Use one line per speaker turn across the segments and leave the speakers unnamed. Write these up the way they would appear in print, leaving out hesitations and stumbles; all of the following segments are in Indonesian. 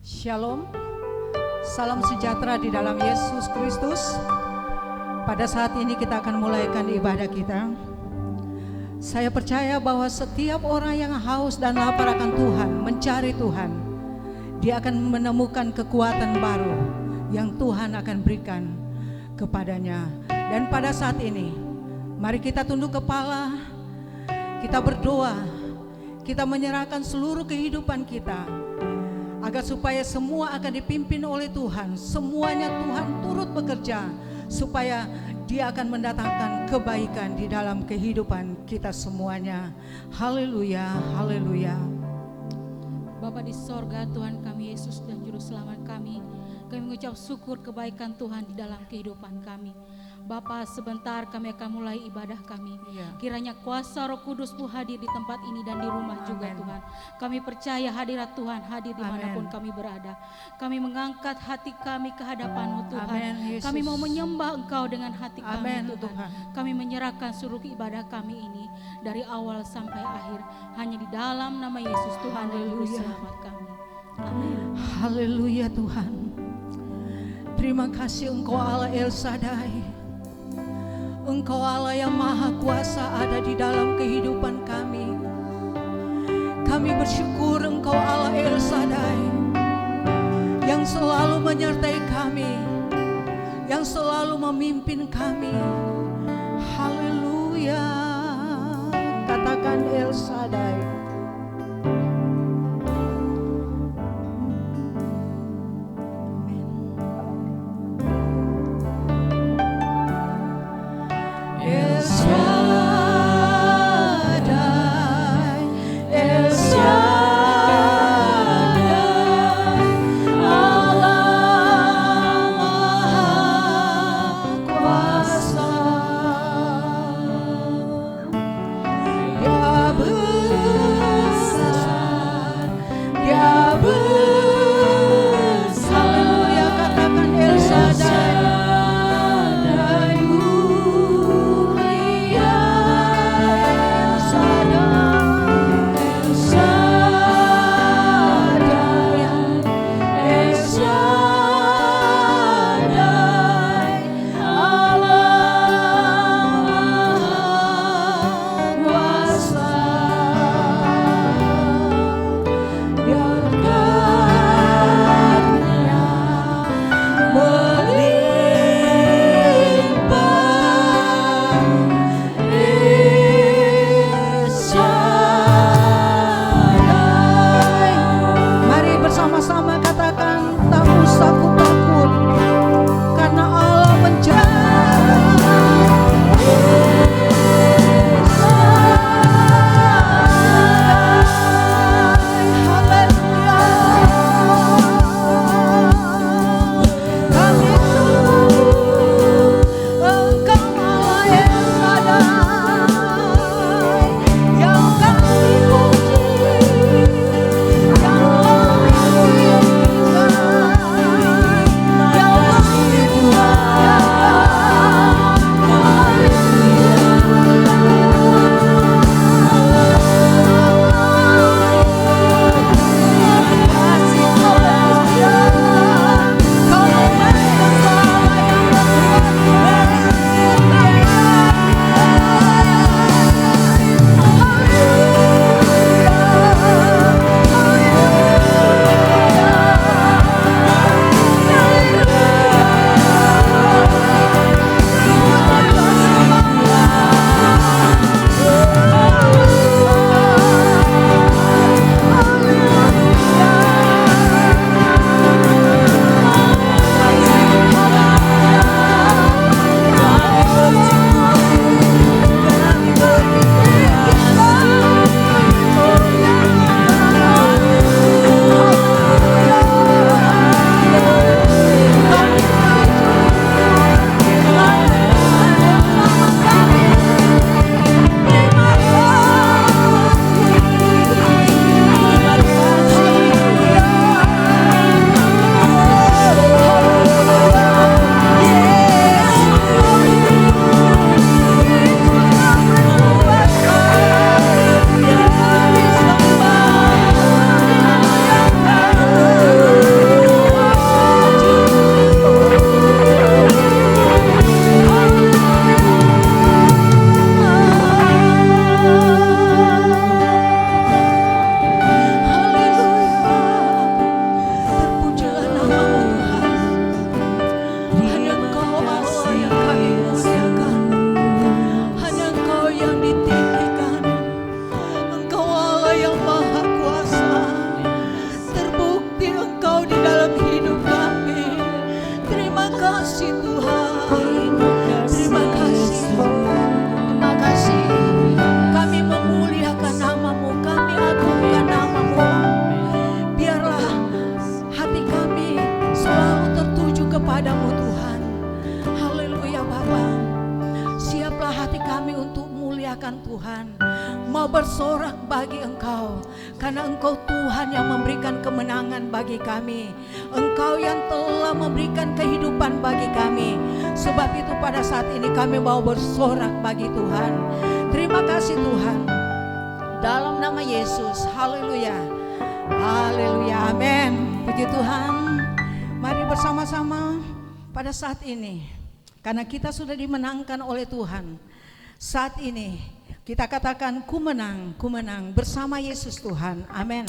Shalom, salam sejahtera di dalam Yesus Kristus. Pada saat ini kita akan mulaikan ibadah kita. Saya percaya bahwa setiap orang yang haus dan lapar akan Tuhan, mencari Tuhan, dia akan menemukan kekuatan baru yang Tuhan akan berikan kepadanya. Dan pada saat ini, mari kita tunduk kepala, kita berdoa, kita menyerahkan seluruh kehidupan kita, agar supaya semua akan dipimpin oleh Tuhan. Semuanya Tuhan turut bekerja supaya Dia akan mendatangkan kebaikan di dalam kehidupan kita semuanya. Haleluya, haleluya.
Bapa di sorga, Tuhan kami Yesus dan Juru Selamat kami mengucap syukur kebaikan Tuhan di dalam kehidupan kami. Bapa, sebentar kami akan mulai ibadah kami. Kiranya kuasa Roh Kudus-Mu hadir di tempat ini dan di rumah juga Tuhan. Kami percaya hadirat Tuhan hadir dimanapun kami berada. Kami mengangkat hati kami ke hadapan-Mu Tuhan. Kami mau menyembah Engkau dengan hati kami Tuhan. Kami menyerahkan seluruh ibadah kami ini dari awal sampai akhir hanya di dalam nama Yesus Tuhan dan Juru Selamat kami. Amin.
Haleluya Tuhan. Terima kasih Engkau Allah El Shaddai. Engkau Allah yang Maha Kuasa ada di dalam kehidupan kami. Kami bersyukur Engkau Allah El Shaddai yang selalu menyertai kami, yang selalu memimpin kami. Haleluya. Katakan El Shaddai.
God.
bersorak bagi Engkau, karena Engkau Tuhan yang memberikan kemenangan bagi kami. Engkau yang telah memberikan kehidupan bagi kami. Sebab itu pada saat ini kami mau bersorak bagi Tuhan. Terima kasih Tuhan. Dalam nama Yesus, haleluya. Haleluya, amin. Puji Tuhan. Mari bersama-sama pada saat ini, karena kita sudah dimenangkan oleh Tuhan. Saat ini kita katakan ku menang bersama Yesus Tuhan. Amin.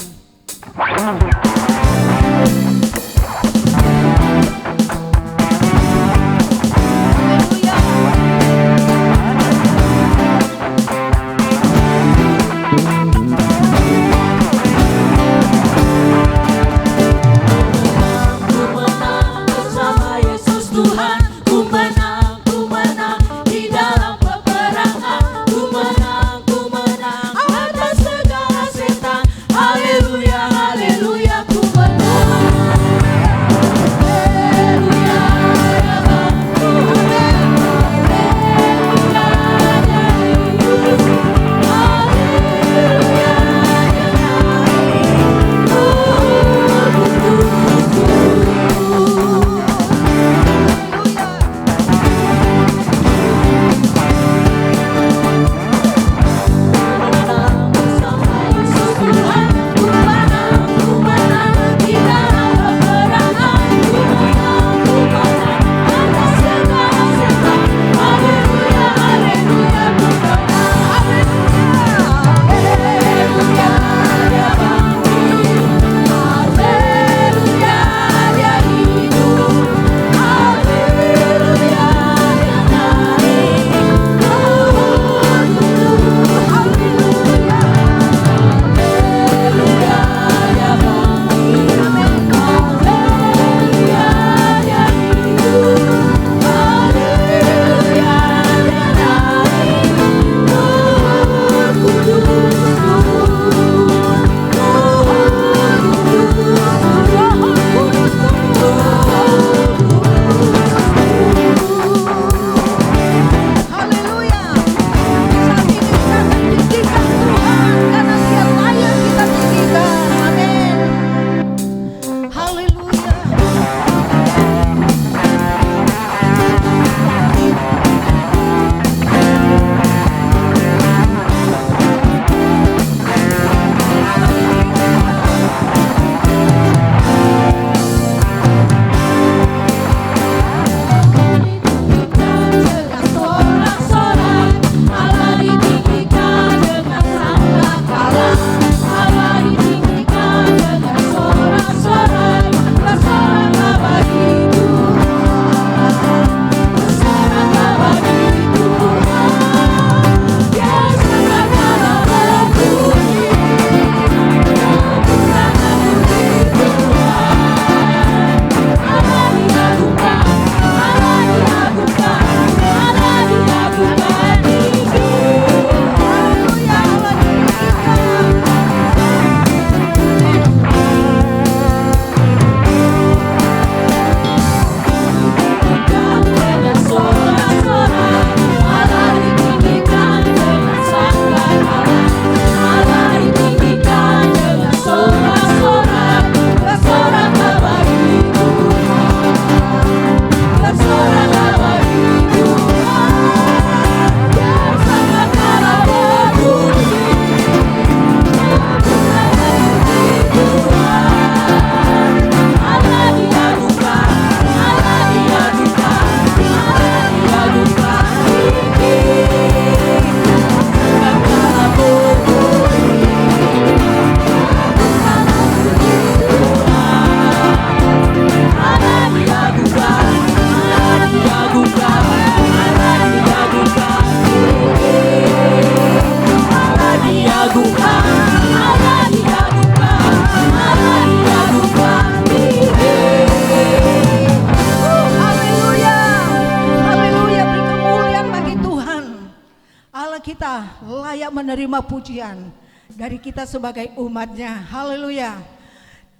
menerima pujian dari kita sebagai umatnya. Haleluya.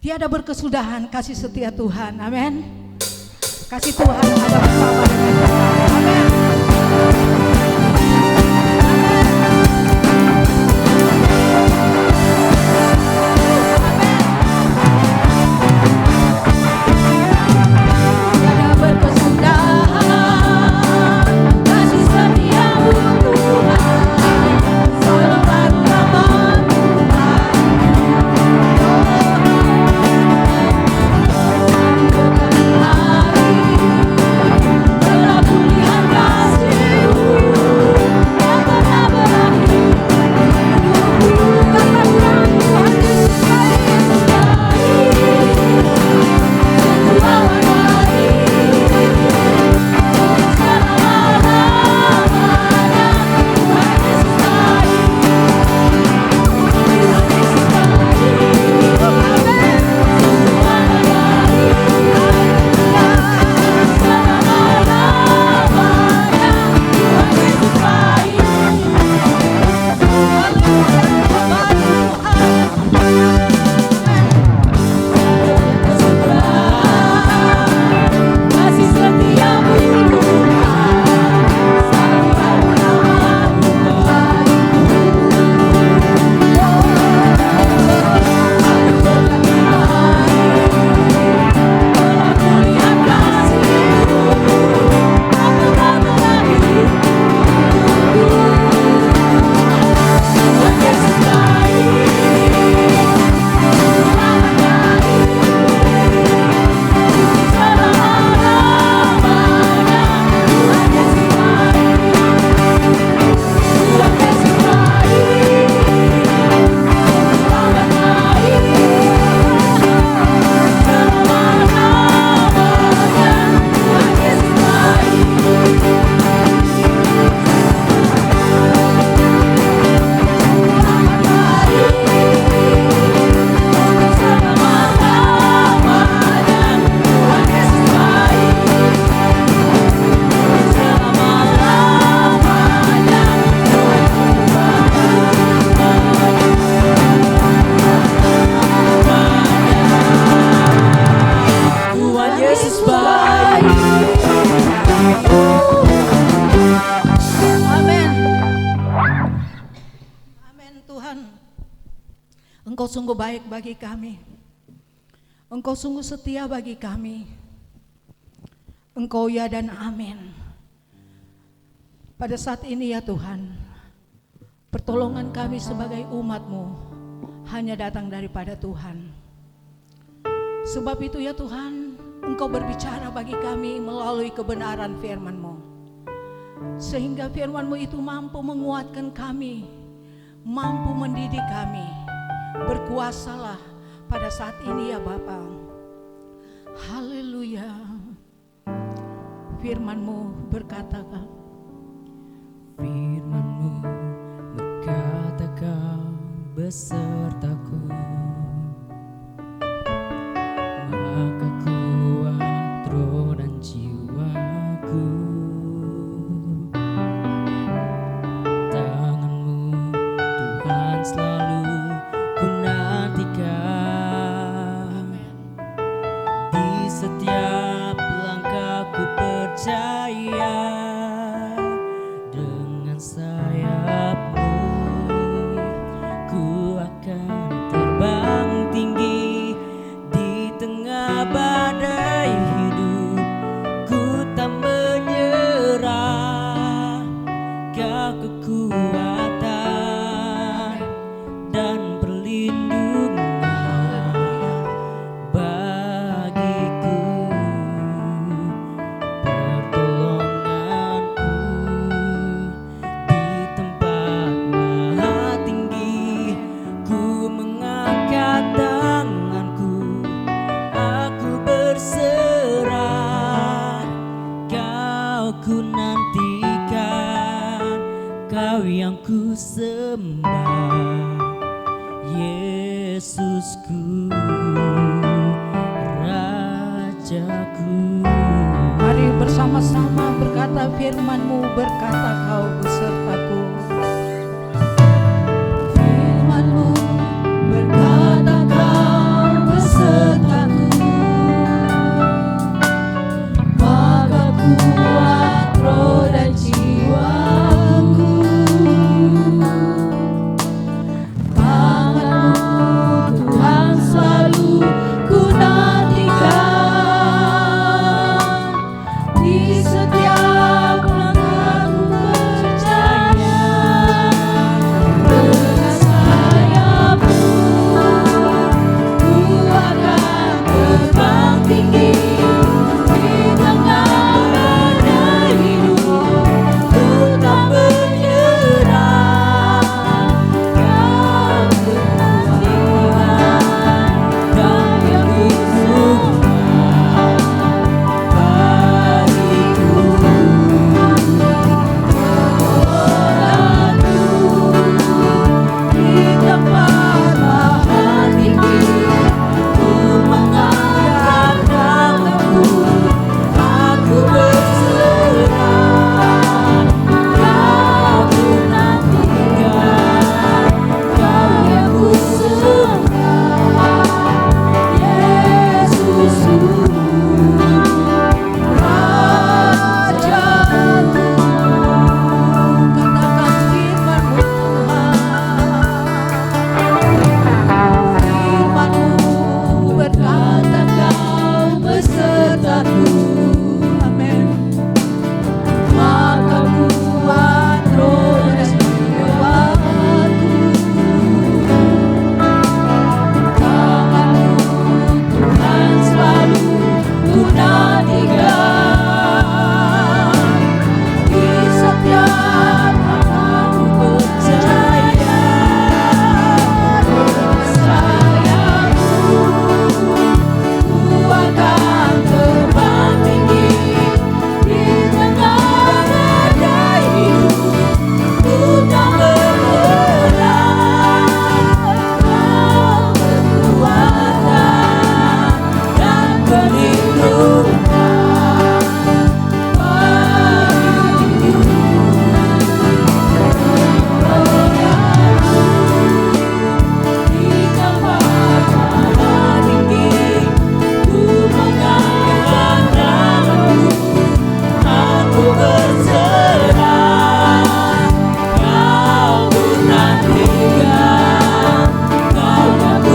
Tiada berkesudahan kasih setia Tuhan. Amin. Kasih Tuhan ada bersama dengan kita. Amin. sungguh baik bagi kami. Engkau sungguh setia bagi kami. Engkau ya dan amin. Pada saat ini ya Tuhan, pertolongan kami sebagai umat-Mu hanya datang daripada Tuhan. Sebab itu ya Tuhan, Engkau berbicara bagi kami melalui kebenaran firman-Mu, sehingga firman-Mu itu mampu menguatkan kami, mampu mendidik kami. Berkuasalah pada saat ini ya Bapa. Haleluya. Firman-Mu berkata,
Firman-Mu berkata, Kau besertaku, maka kuat roh dan jiwaku. Tangan-Mu Tuhan selalu ku nantikan. Di setiap langkahku percaya, dengan sayap-Mu ku akan terbang tinggi. Di tengah badai hidup ku tak menyerah. Kau kekuatan dan perlindungan bagiku, pertolonganku di tempat maha tinggi. Ku mengangkat tanganku, aku berserah. Kau ku nantikan, Kau yang ku sembah, Yesusku, Rajaku.
mari bersama-sama berkata, firman-Mu berkata, Kau besertaku. Firman-Mu berkata, Kau besertaku, maka kuat roh dan jiwaku. Tangan-Mu Tuhan selalu ku nantikan. Di setiap langkahku percaya, dengan sayap-Mu ku akan terbang tinggi. Di tengah badai hidup ku tak menyerah. Kau kekuatan dan yang disembah bagiku, di tempat maha tinggi. Ku mengangkat tanganku, aku berserah. Kau ku nantikan, Kau yang ku sembah, Yesusku, Rajaku. Katakan firman-Mu Tuhan. Firman-Mu berkata, Kau besertaku. Amin. Maka kuat roh dan jiwaku. Tangan-Mu Tuhan selalu ku nantikan. Di setiap langkahku percaya, dengan sayap-Mu ku akan terbang tinggi. Di tengah badai hidup ku tak menyerah. Kau kekuatan dan perlindungan bagiku. Di tempat maha tinggi ku mengangkat tanganku, aku berserah. Kau ku nantikan, Kau yang ku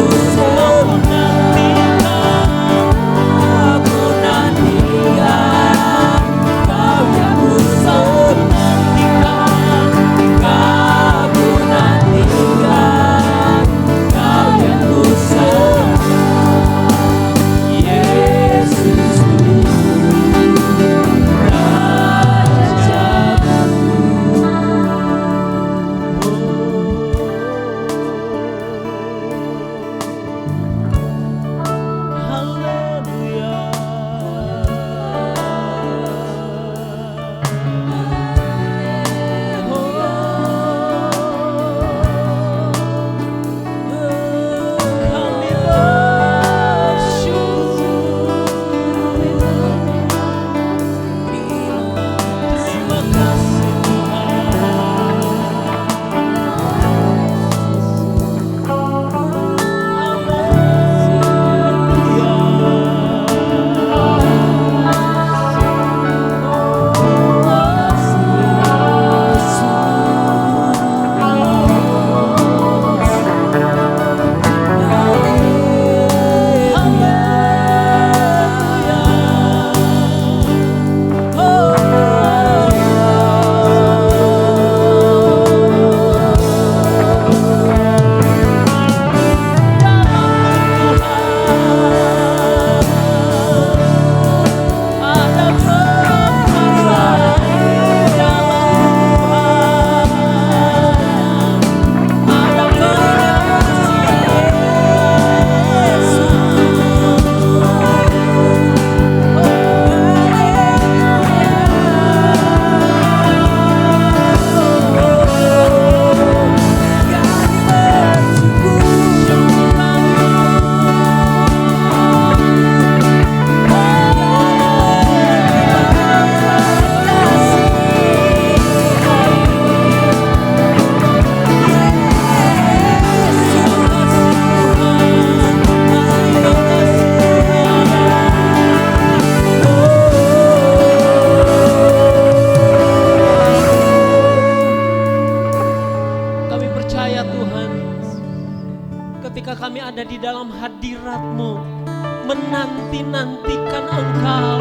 menanti-nantikan Engkau,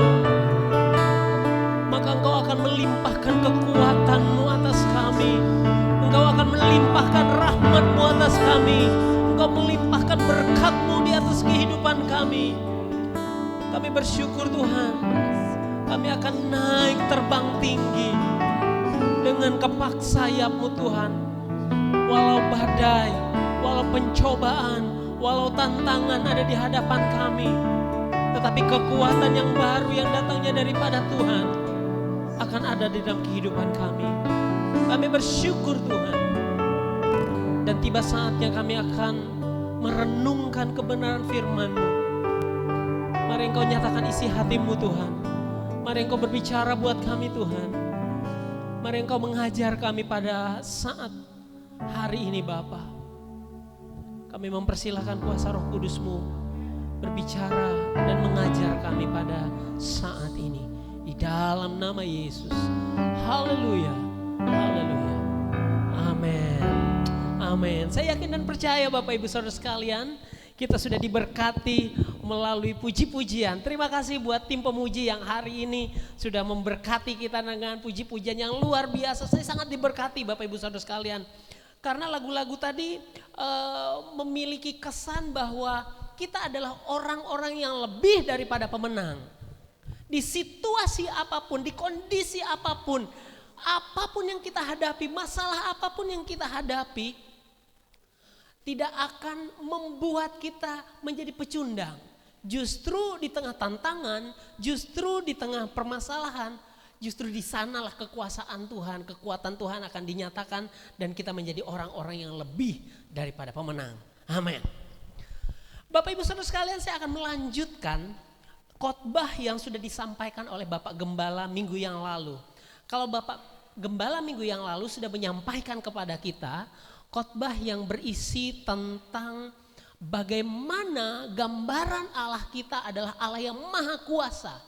maka Engkau akan melimpahkan kekuatan-Mu atas kami. Engkau akan melimpahkan rahmat-Mu atas kami. Engkau melimpahkan berkat-Mu di atas kehidupan kami. Kami bersyukur Tuhan, kami akan naik terbang tinggi dengan kepak sayap-Mu Tuhan. Walau badai, walau pencobaan, walau tantangan ada di hadapan kami, tetapi kekuatan yang baru yang datangnya daripada Tuhan akan ada di dalam kehidupan kami. Kami bersyukur Tuhan. Dan tiba saatnya kami akan merenungkan kebenaran firman-Mu. Mari Engkau nyatakan isi hati-Mu Tuhan. Mari Engkau berbicara buat kami Tuhan. Mari Engkau mengajar kami pada saat hari ini Bapa. Kami mempersilahkan kuasa Roh Kudus-Mu berbicara dan mengajar kami pada saat ini. Di dalam nama Yesus. Haleluya. Haleluya. Amin. Amin. Saya yakin dan percaya Bapak Ibu Saudara sekalian, kita sudah diberkati melalui puji-pujian. Terima kasih buat tim pemuji yang hari ini sudah memberkati kita dengan puji-pujian yang luar biasa. Saya sangat diberkati Bapak Ibu Saudara sekalian. Karena lagu-lagu tadi memiliki kesan bahwa kita adalah orang-orang yang lebih daripada pemenang. Di situasi apapun, di kondisi apapun, apapun yang kita hadapi, masalah apapun yang kita hadapi, tidak akan membuat kita menjadi pecundang. Justru di tengah tantangan, justru di tengah permasalahan, justru di sanalah kekuasaan Tuhan, kekuatan Tuhan akan dinyatakan dan kita menjadi orang-orang yang lebih daripada pemenang. Amin. Bapak Ibu Saudara sekalian, saya akan melanjutkan khotbah yang sudah disampaikan oleh Bapak Gembala minggu yang lalu. Kalau Bapak Gembala minggu yang lalu sudah menyampaikan kepada kita khotbah yang berisi tentang bagaimana gambaran Allah kita adalah Allah yang maha kuasa.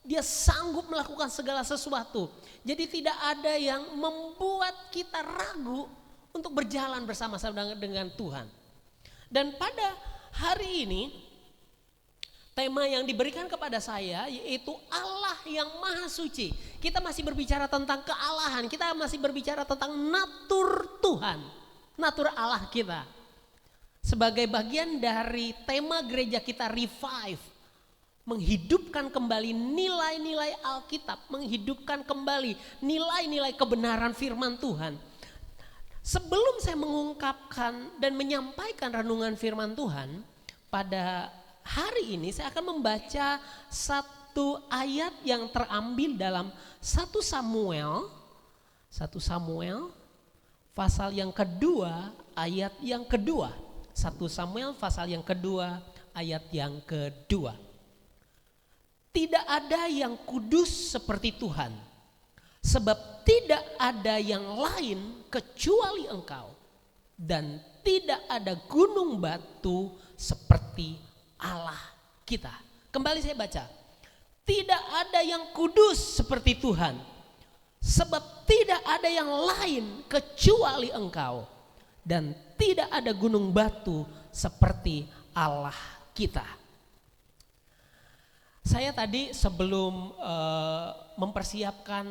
Dia sanggup melakukan segala sesuatu. Jadi tidak ada yang membuat kita ragu untuk berjalan bersama-sama dengan Tuhan. Dan pada hari ini tema yang diberikan kepada saya yaitu Allah yang maha suci. Kita masih berbicara tentang kealahan, kita masih berbicara tentang natur Tuhan. Natur Allah kita. Sebagai bagian dari tema gereja kita Revive. Menghidupkan kembali nilai-nilai Alkitab. Menghidupkan kembali nilai-nilai kebenaran firman Tuhan. Sebelum saya mengungkapkan dan menyampaikan renungan firman Tuhan. Pada hari ini saya akan membaca satu ayat yang terambil dalam 1 Samuel pasal yang kedua, ayat yang kedua. 1 Samuel pasal yang kedua, ayat yang kedua. Tidak ada yang kudus seperti Tuhan, sebab tidak ada yang lain kecuali Engkau. Dan tidak ada gunung batu seperti Allah kita. Kembali saya baca. Tidak ada yang kudus seperti Tuhan, sebab tidak ada yang lain kecuali Engkau. Dan tidak ada gunung batu seperti Allah kita. Saya tadi sebelum mempersiapkan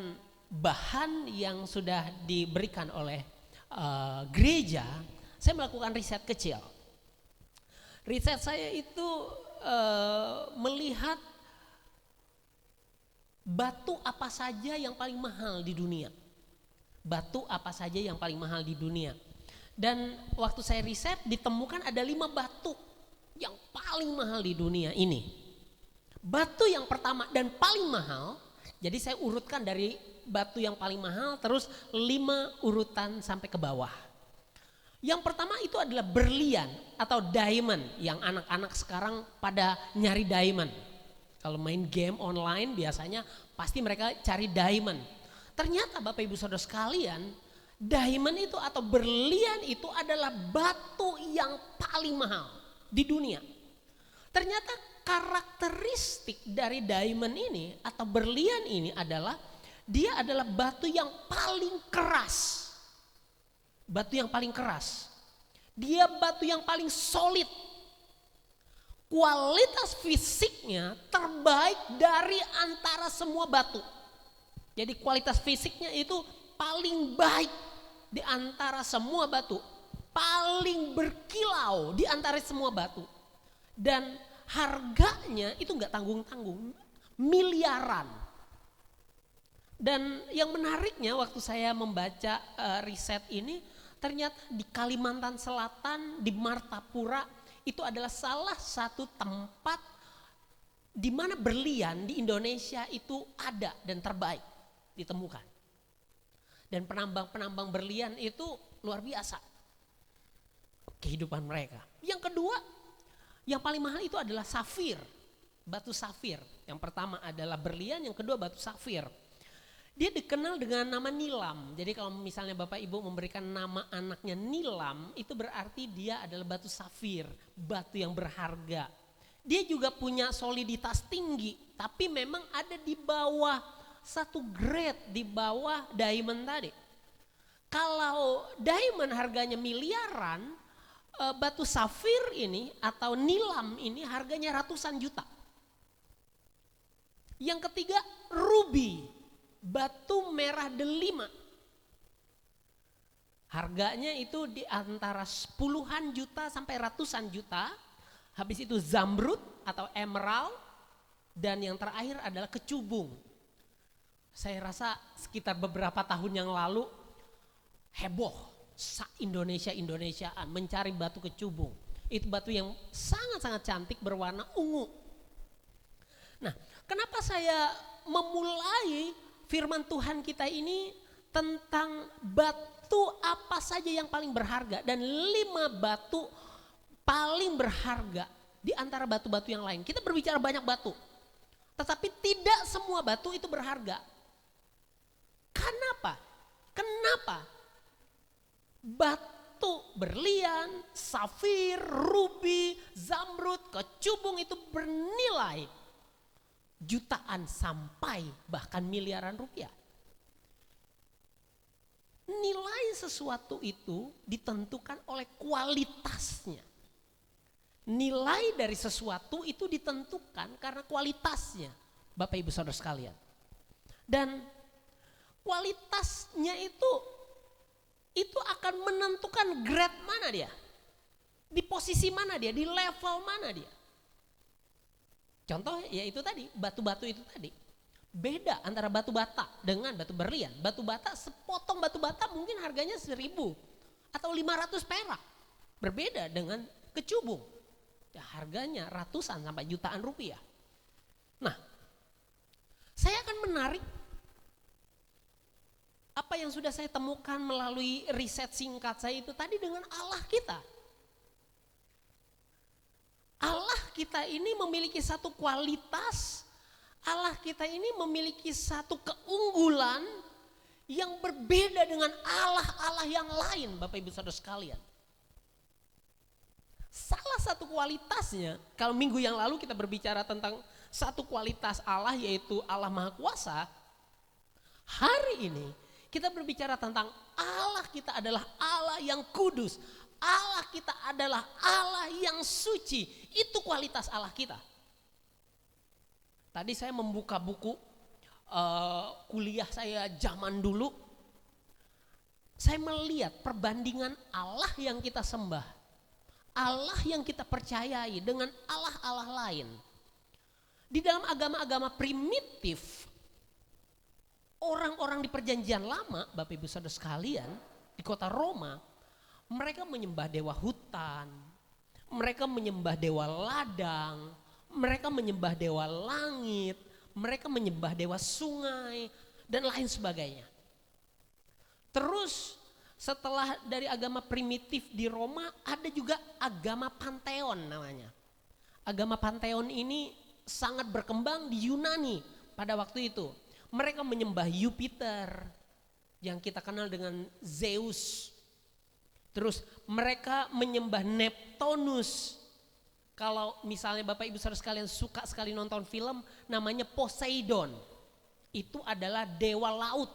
bahan yang sudah diberikan oleh gereja, saya melakukan riset kecil. Riset saya itu melihat batu apa saja yang paling mahal di dunia. Batu apa saja yang paling mahal di dunia. Dan waktu saya riset ditemukan ada 5 batu yang paling mahal di dunia ini. Batu yang pertama dan paling mahal, jadi saya urutkan dari batu yang paling mahal terus 5 urutan sampai ke bawah. Yang pertama itu adalah berlian atau diamond yang anak-anak sekarang pada nyari diamond. Kalau main game online biasanya pasti mereka cari diamond. Ternyata Bapak Ibu Saudara sekalian, diamond itu atau berlian itu adalah batu yang paling mahal di dunia. Ternyata karakteristik dari diamond ini atau berlian ini adalah dia adalah batu yang paling keras. Batu yang paling keras. Dia batu yang paling solid. kualitas fisiknya terbaik dari antara semua batu. Jadi kualitas fisiknya itu paling baik di antara semua batu. Paling berkilau di antara semua batu. Dan harganya itu gak tanggung-tanggung, miliaran. Dan yang menariknya waktu saya membaca riset ini, ternyata di Kalimantan Selatan, di Martapura, itu adalah salah satu tempat di mana berlian di Indonesia itu ada dan terbaik ditemukan. Dan penambang-penambang berlian itu luar biasa kehidupan mereka. Yang kedua, yang paling mahal itu adalah safir, batu safir. Yang pertama adalah berlian, yang kedua batu safir. Dia dikenal dengan nama nilam. Jadi kalau misalnya Bapak Ibu memberikan nama anaknya nilam, itu berarti dia adalah batu safir, batu yang berharga. Dia juga punya soliditas tinggi, tapi memang ada di bawah satu grade, di bawah diamond tadi. Kalau diamond harganya miliaran, batu safir ini atau nilam ini harganya ratusan juta. Yang ketiga, ruby. Batu merah delima. Harganya itu di antara puluhan juta sampai ratusan juta. Habis itu zamrud atau emerald. Dan yang terakhir adalah kecubung. Saya rasa sekitar beberapa tahun yang lalu heboh Indonesia-Indonesiaan mencari batu kecubung. Itu batu yang sangat-sangat cantik berwarna ungu. Nah, kenapa saya memulai firman Tuhan kita ini tentang batu apa saja yang paling berharga dan 5 batu paling berharga di antara batu-batu yang lain. Kita berbicara banyak batu, tetapi tidak semua batu itu berharga. Kenapa? Batu berlian, safir, ruby, zamrud, kecubung itu bernilai jutaan sampai bahkan miliaran rupiah. Nilai sesuatu itu ditentukan oleh kualitasnya. Nilai dari sesuatu itu ditentukan karena kualitasnya, Bapak Ibu Saudara sekalian. Dan kualitasnya itu akan menentukan grade mana dia. Di posisi mana dia, di level mana dia. Contoh ya itu tadi, batu-batu itu tadi. Beda antara batu bata dengan batu berlian. Batu bata, sepotong batu bata mungkin harganya 1.000 atau 500 perak. Berbeda dengan kecubung. Ya harganya ratusan sampai jutaan rupiah. Nah, saya akan menarik apa yang sudah saya temukan melalui riset singkat saya itu tadi dengan Allah kita. Allah kita ini memiliki satu kualitas, Allah kita ini memiliki satu keunggulan yang berbeda dengan Allah-Allah yang lain, Bapak Ibu Saudara sekalian. Salah satu kualitasnya, kalau minggu yang lalu kita berbicara tentang satu kualitas Allah yaitu Allah Maha Kuasa. Hari ini kita berbicara tentang Allah kita adalah Allah yang kudus. Allah kita adalah Allah yang suci. Itu kualitas Allah kita. Tadi saya membuka buku kuliah saya zaman dulu. Saya melihat perbandingan Allah yang kita sembah, Allah yang kita percayai dengan Allah-Allah lain. Di dalam agama-agama primitif, orang-orang di perjanjian lama, Bapak Ibu Saudara sekalian, di kota Roma, mereka menyembah dewa hutan, mereka menyembah dewa ladang, mereka menyembah dewa langit, mereka menyembah dewa sungai, dan lain sebagainya. Terus setelah dari agama primitif di Roma, ada juga agama Pantheon namanya. Agama Pantheon ini sangat berkembang di Yunani pada waktu itu. Mereka menyembah Jupiter yang kita kenal dengan Zeus. Terus mereka menyembah Neptunus. Kalau misalnya Bapak Ibu Saudara sekalian suka sekali nonton film namanya Poseidon. Itu adalah dewa laut.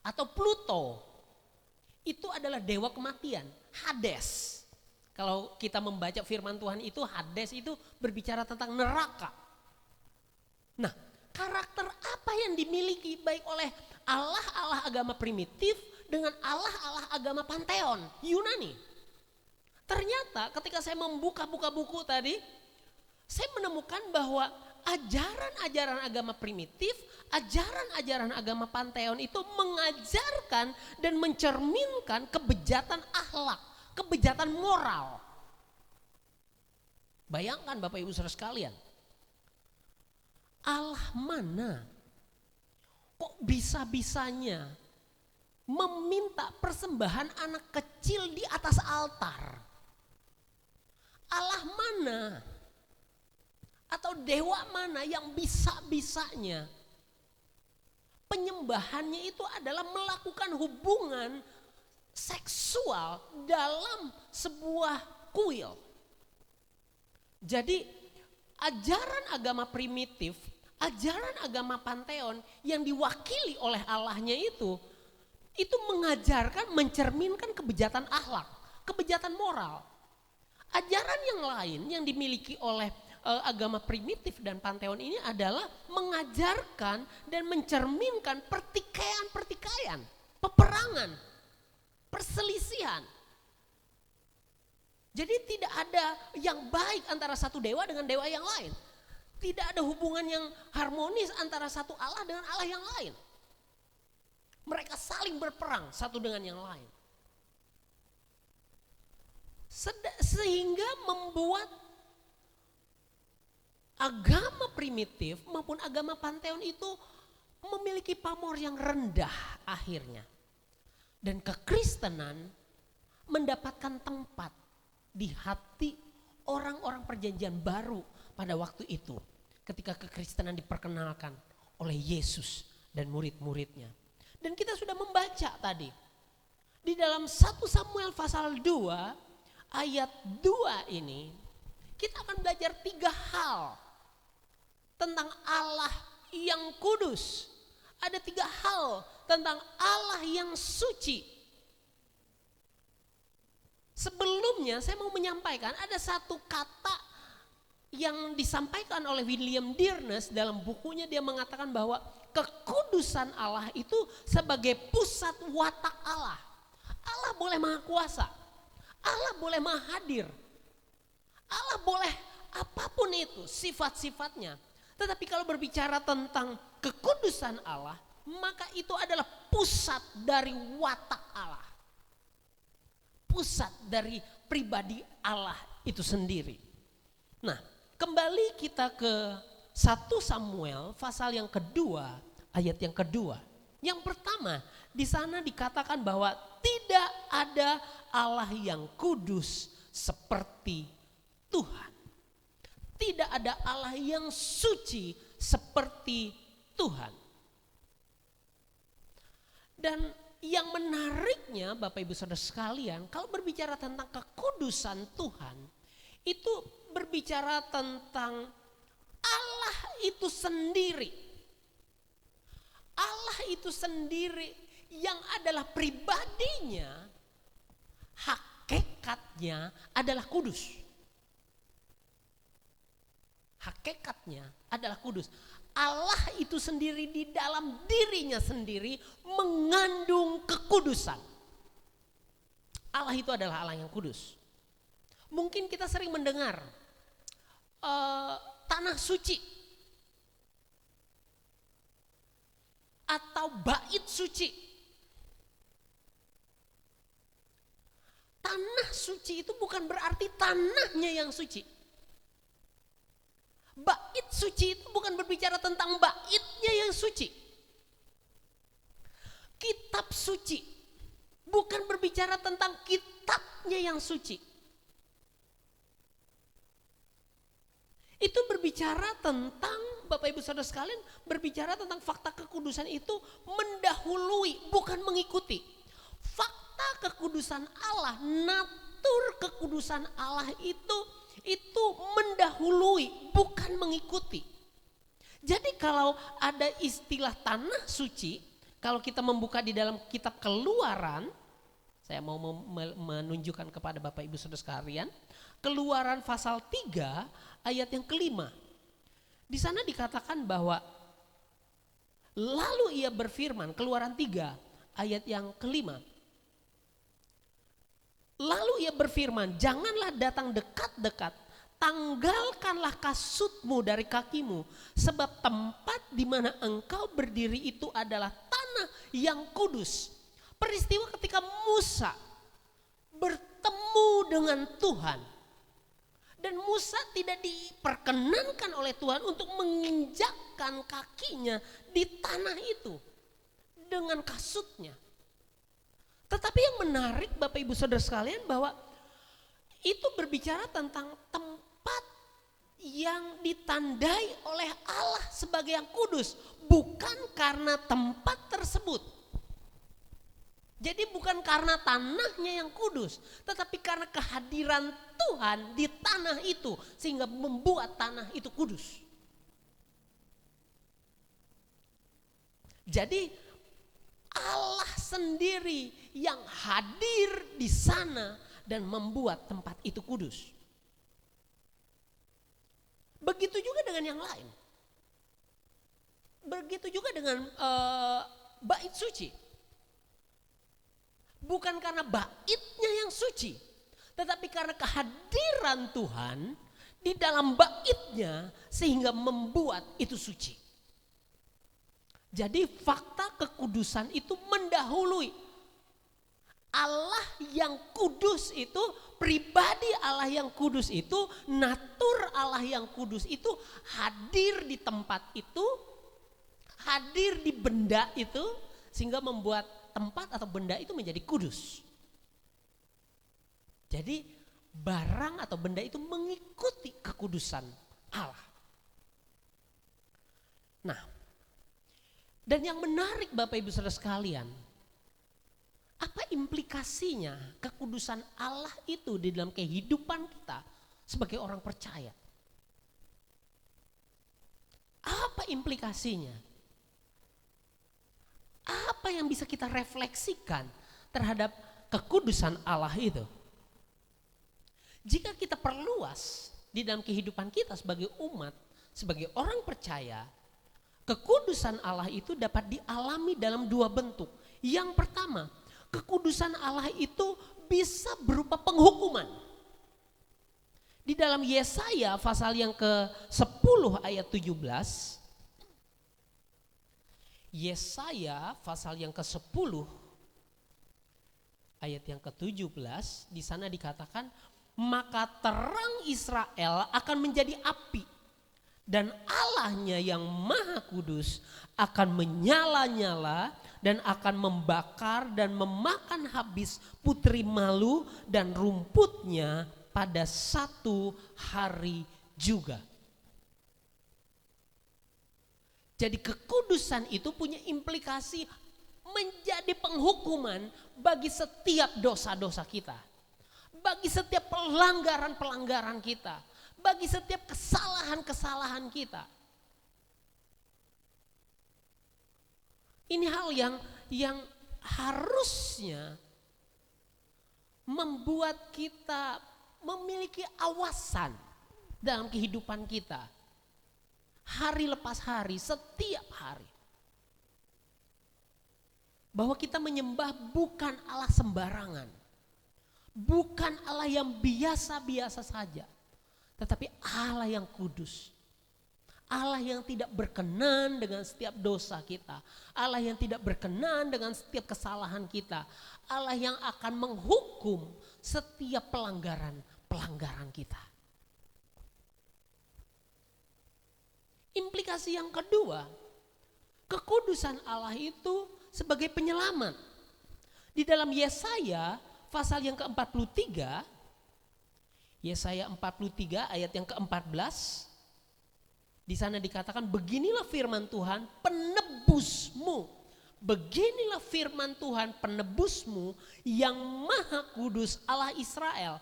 Atau Pluto. Itu adalah dewa kematian, Hades. Kalau kita membaca firman Tuhan itu, Hades itu berbicara tentang neraka. Nah, karakter apa yang dimiliki baik oleh Allah-Allah agama primitif dengan Allah-Allah agama panteon Yunani? Ternyata ketika saya membuka-buka buku tadi, saya menemukan bahwa ajaran-ajaran agama primitif, ajaran-ajaran agama panteon itu mengajarkan dan mencerminkan kebejatan akhlak, kebejatan moral. Bayangkan Bapak Ibu Saudara sekalian, Allah mana kok bisa-bisanya meminta persembahan anak kecil di atas altar? Allah mana atau dewa mana yang bisa-bisanya penyembahannya itu adalah melakukan hubungan seksual dalam sebuah kuil? Jadi ajaran agama primitif, ajaran agama panteon yang diwakili oleh Allahnya itu mengajarkan, mencerminkan kebejatan akhlak, kebejatan moral. Ajaran yang lain yang dimiliki oleh agama primitif dan panteon ini adalah mengajarkan dan mencerminkan pertikaian-pertikaian, peperangan, perselisihan. Jadi tidak ada yang baik antara satu dewa dengan dewa yang lain. Tidak ada hubungan yang harmonis antara satu Allah dengan Allah yang lain. Mereka saling berperang satu dengan yang lain. Sehingga membuat agama primitif maupun agama panteon itu memiliki pamor yang rendah akhirnya. Dan kekristenan mendapatkan tempat di hati orang-orang perjanjian baru pada waktu itu. Ketika kekristenan diperkenalkan oleh Yesus dan murid-muridnya. Dan kita sudah membaca tadi. Di dalam 1 Samuel pasal 2 ayat 2 ini. Kita akan belajar 3 hal tentang Allah yang kudus. Ada 3 hal tentang Allah yang suci. Sebelumnya saya mau menyampaikan ada satu kata yang disampaikan oleh William Dearness dalam bukunya. Dia mengatakan bahwa kekudusan Allah itu sebagai pusat watak Allah. Allah boleh maha kuasa, Allah boleh maha hadir, Allah boleh apapun itu sifat-sifatnya. Tetapi kalau berbicara tentang kekudusan Allah, maka itu adalah pusat dari watak Allah. Pusat dari pribadi Allah itu sendiri. Nah, kembali kita ke 1 Samuel pasal yang kedua, ayat yang kedua. Yang pertama, di sana dikatakan bahwa tidak ada Allah yang kudus seperti Tuhan. Tidak ada Allah yang suci seperti Tuhan. Dan yang menariknya Bapak Ibu Saudara sekalian, kalau berbicara tentang kekudusan Tuhan, itu berbicara tentang Allah itu sendiri. Allah itu sendiri yang adalah pribadinya, hakikatnya adalah kudus. Hakikatnya adalah kudus. Allah itu sendiri di dalam dirinya sendiri mengandung kekudusan. Allah itu adalah Allah yang kudus. Mungkin kita sering mendengar tanah suci atau bait suci. Tanah suci itu bukan berarti tanahnya yang suci. Bait suci itu bukan berbicara tentang baitnya yang suci. Kitab suci bukan berbicara tentang kitabnya yang suci. Itu berbicara tentang, Bapak Ibu Saudara sekalian, berbicara tentang fakta kekudusan itu mendahului, bukan mengikuti. Fakta kekudusan Allah, natur kekudusan Allah itu mendahului, bukan mengikuti. Jadi kalau ada istilah tanah suci, kalau kita membuka di dalam kitab Keluaran, Saya mau menunjukkan kepada Bapak Ibu Saudara sekalian, Keluaran pasal 3 ayat yang kelima. Di sana dikatakan bahwa lalu ia berfirman, Keluaran 3 ayat yang kelima. Lalu ia berfirman, janganlah datang dekat-dekat, tanggalkanlah kasutmu dari kakimu, sebab tempat di mana engkau berdiri itu adalah tanah yang kudus. Peristiwa ketika Musa bertemu dengan Tuhan, dan Musa tidak diperkenankan oleh Tuhan untuk menginjakkan kakinya di tanah itu dengan kasutnya. Tetapi yang menarik Bapak Ibu Saudara sekalian bahwa itu berbicara tentang tempat yang ditandai oleh Allah sebagai yang kudus, bukan karena tempat tersebut. Jadi bukan karena tanahnya yang kudus, tetapi karena kehadiran Tuhan di tanah itu sehingga membuat tanah itu kudus. Jadi Allah sendiri yang hadir di sana dan membuat tempat itu kudus. Begitu juga dengan yang lain. Begitu juga dengan bait suci. Bukan karena baitnya yang suci, tetapi karena kehadiran Tuhan di dalam baitnya sehingga membuat itu suci. Jadi fakta kekudusan itu mendahului. Allah yang kudus itu, pribadi Allah yang kudus itu, natur Allah yang kudus itu hadir di tempat itu, hadir di benda itu sehingga membuat tempat atau benda itu menjadi kudus. Jadi barang atau benda itu mengikuti kekudusan Allah. Nah, dan yang menarik Bapak Ibu Saudara sekalian, apa implikasinya kekudusan Allah itu di dalam kehidupan kita sebagai orang percaya? Apa implikasinya? Apa yang bisa kita refleksikan terhadap kekudusan Allah itu? Jika kita perluas di dalam kehidupan kita sebagai umat, sebagai orang percaya, kekudusan Allah itu dapat dialami dalam dua bentuk. Yang pertama, kekudusan Allah itu bisa berupa penghukuman. Di dalam Yesaya pasal yang ke-10 ayat 17, Yesaya pasal yang ke-10 ayat yang ke-17, di sana dikatakan, maka terang Israel akan menjadi api dan Allahnya yang maha kudus akan menyala-nyala dan akan membakar dan memakan habis putri malu dan rumputnya pada satu hari juga. Jadi kekudusan itu punya implikasi menjadi penghukuman bagi setiap dosa-dosa kita. Bagi setiap pelanggaran-pelanggaran kita. Bagi setiap kesalahan-kesalahan kita. Ini hal yang harusnya membuat kita memiliki awasan dalam kehidupan kita. Hari lepas hari, setiap hari. Bahwa kita menyembah bukan Allah sembarangan. Bukan Allah yang biasa-biasa saja. Tetapi Allah yang kudus. Allah yang tidak berkenan dengan setiap dosa kita. Allah yang tidak berkenan dengan setiap kesalahan kita. Allah yang akan menghukum setiap pelanggaran kita. Implikasi yang kedua, kekudusan Allah itu sebagai penyelamat. Di dalam Yesaya pasal yang ke-43, Yesaya 43 ayat yang ke-14, di sana dikatakan beginilah firman Tuhan penebusmu. Beginilah firman Tuhan penebusmu yang maha kudus Allah Israel.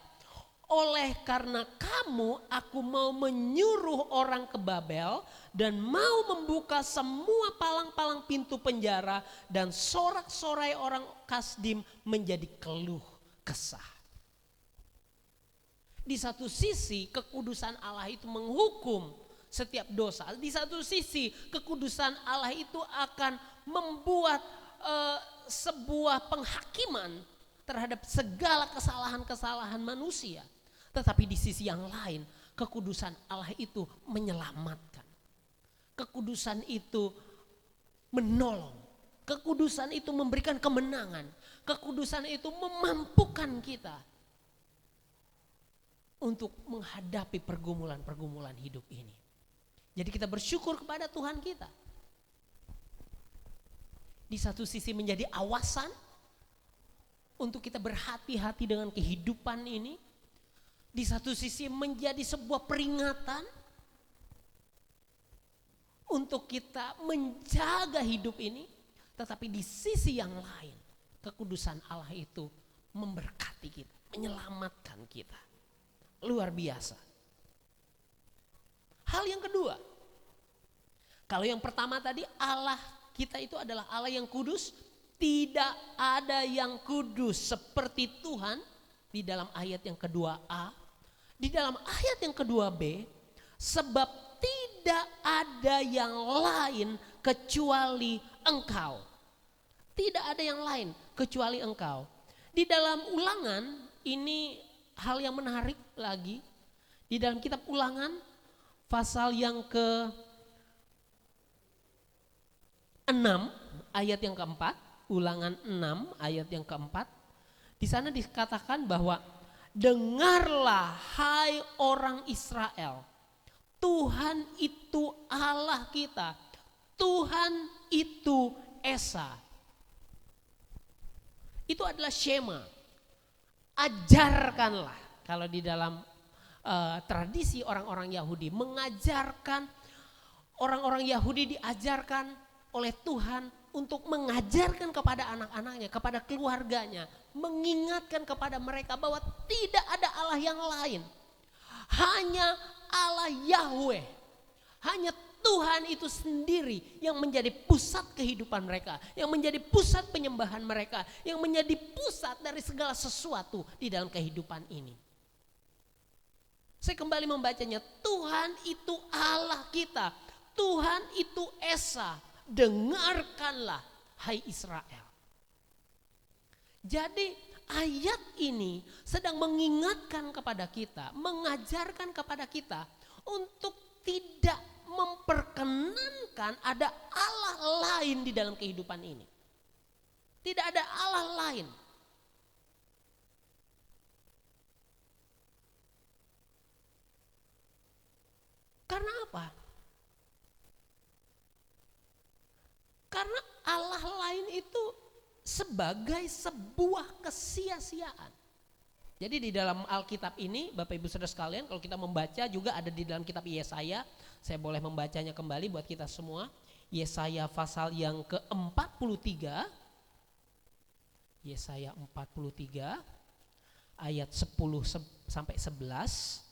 oleh karena kamu, aku mau menyuruh orang ke Babel dan mau membuka semua palang-palang pintu penjara dan sorak-sorai orang Kasdim menjadi keluh kesah. Di satu sisi kekudusan Allah itu menghukum setiap dosa. Di satu sisi kekudusan Allah itu akan membuat sebuah penghakiman terhadap segala kesalahan-kesalahan manusia. Tetapi di sisi yang lain, kekudusan Allah itu menyelamatkan. Kekudusan itu menolong. Kekudusan itu memberikan kemenangan. Kekudusan itu memampukan kita untuk menghadapi pergumulan-pergumulan hidup ini. Jadi kita bersyukur kepada Tuhan kita. Di satu sisi menjadi awasan untuk kita berhati-hati dengan kehidupan ini. Di satu sisi menjadi sebuah peringatan untuk kita menjaga hidup ini. Tetapi di sisi yang lain, kekudusan Allah itu memberkati kita, menyelamatkan kita. Luar biasa. Hal yang kedua, kalau yang pertama tadi Allah kita itu adalah Allah yang kudus, tidak ada yang kudus seperti Tuhan di dalam ayat yang kedua A. Di dalam ayat yang kedua B, sebab tidak ada yang lain kecuali Engkau. Tidak ada yang lain kecuali Engkau. Di dalam Ulangan ini hal yang menarik lagi. Di dalam kitab Ulangan pasal yang ke-6 ayat yang keempat, Ulangan 6 ayat yang keempat. Di sana dikatakan bahwa dengarlah hai orang Israel, Tuhan itu Allah kita, Tuhan itu Esa. Itu adalah Shema. Ajarkanlah. Kalau di dalam tradisi orang-orang Yahudi, mengajarkan orang-orang Yahudi diajarkan oleh Tuhan untuk mengajarkan kepada anak-anaknya, kepada keluarganya, mengingatkan kepada mereka bahwa tidak ada Allah yang lain. Hanya Allah Yahweh, hanya Tuhan itu sendiri yang menjadi pusat kehidupan mereka, yang menjadi pusat penyembahan mereka, yang menjadi pusat dari segala sesuatu di dalam kehidupan ini. Saya kembali membacanya, Tuhan itu Allah kita, Tuhan itu Esa, dengarkanlah hai Israel. Jadi ayat ini sedang mengingatkan kepada kita, mengajarkan kepada kita untuk tidak memperkenankan ada Allah lain di dalam kehidupan ini. Tidak ada Allah lain. Karena apa? Karena Allah lain itu sebagai sebuah kesia-siaan. Jadi di dalam Alkitab ini Bapak Ibu Saudara sekalian, kalau kita membaca juga ada di dalam kitab Yesaya. Saya boleh membacanya kembali buat kita semua. Yesaya pasal yang ke-43. Yesaya 43 ayat 10 sampai 11.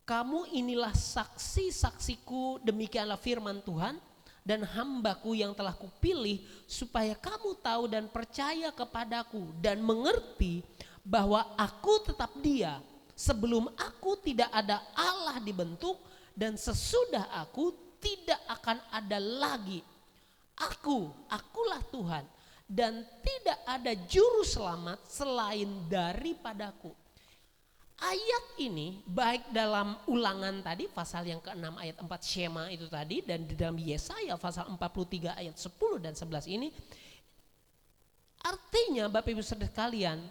Kamu inilah saksi-saksiku, demikianlah firman Tuhan, dan hambaku yang telah kupilih supaya kamu tahu dan percaya kepadaku dan mengerti bahwa aku tetap Dia. Sebelum aku tidak ada Allah dibentuk dan sesudah aku tidak akan ada lagi. Akulah Tuhan dan tidak ada juru selamat selain daripadaku. Ayat ini baik dalam Ulangan tadi pasal yang ke-6 ayat 4 Shema itu tadi, dan di dalam Yesaya pasal 43 ayat 10 dan 11 ini artinya Bapak Ibu Saudara sekalian,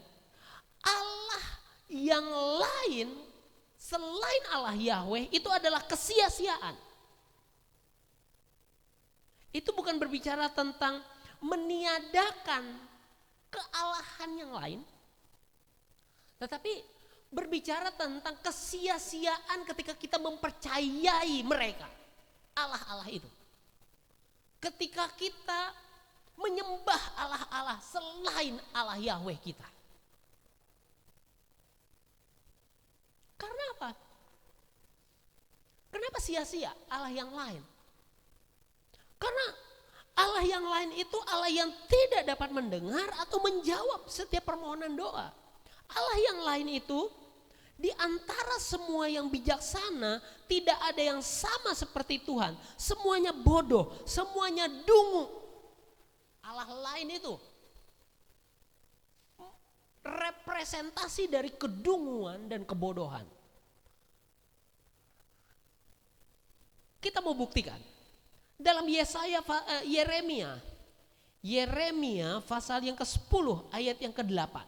Allah yang lain selain Allah Yahweh itu adalah kesia-siaan. Itu bukan berbicara tentang meniadakan kealahan yang lain, tetapi berbicara tentang kesia-siaan ketika kita mempercayai mereka, Allah-Allah itu. Ketika kita menyembah Allah-Allah selain Allah Yahweh kita. Karena apa? Kenapa sia-sia Allah yang lain? Karena Allah yang lain itu Allah yang tidak dapat mendengar atau menjawab setiap permohonan doa. Allah yang lain itu di antara semua yang bijaksana tidak ada yang sama seperti Tuhan. Semuanya bodoh, semuanya dungu. Allah lain itu representasi dari kedunguan dan kebodohan. Kita mau buktikan. Dalam Yeremia pasal yang ke-10 ayat yang ke-8.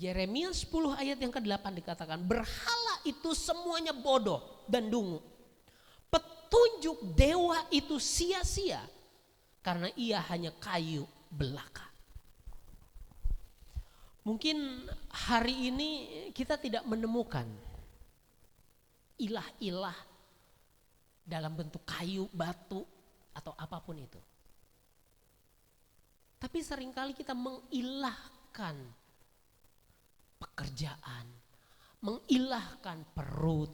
Yeremia 10 ayat yang ke-8 dikatakan, berhala itu semuanya bodoh dan dungu. Petunjuk dewa itu sia-sia karena ia hanya kayu belaka. Mungkin hari ini kita tidak menemukan ilah-ilah dalam bentuk kayu, batu, atau apapun itu. Tapi seringkali kita mengilahkan pekerjaan, mengilahkan perut,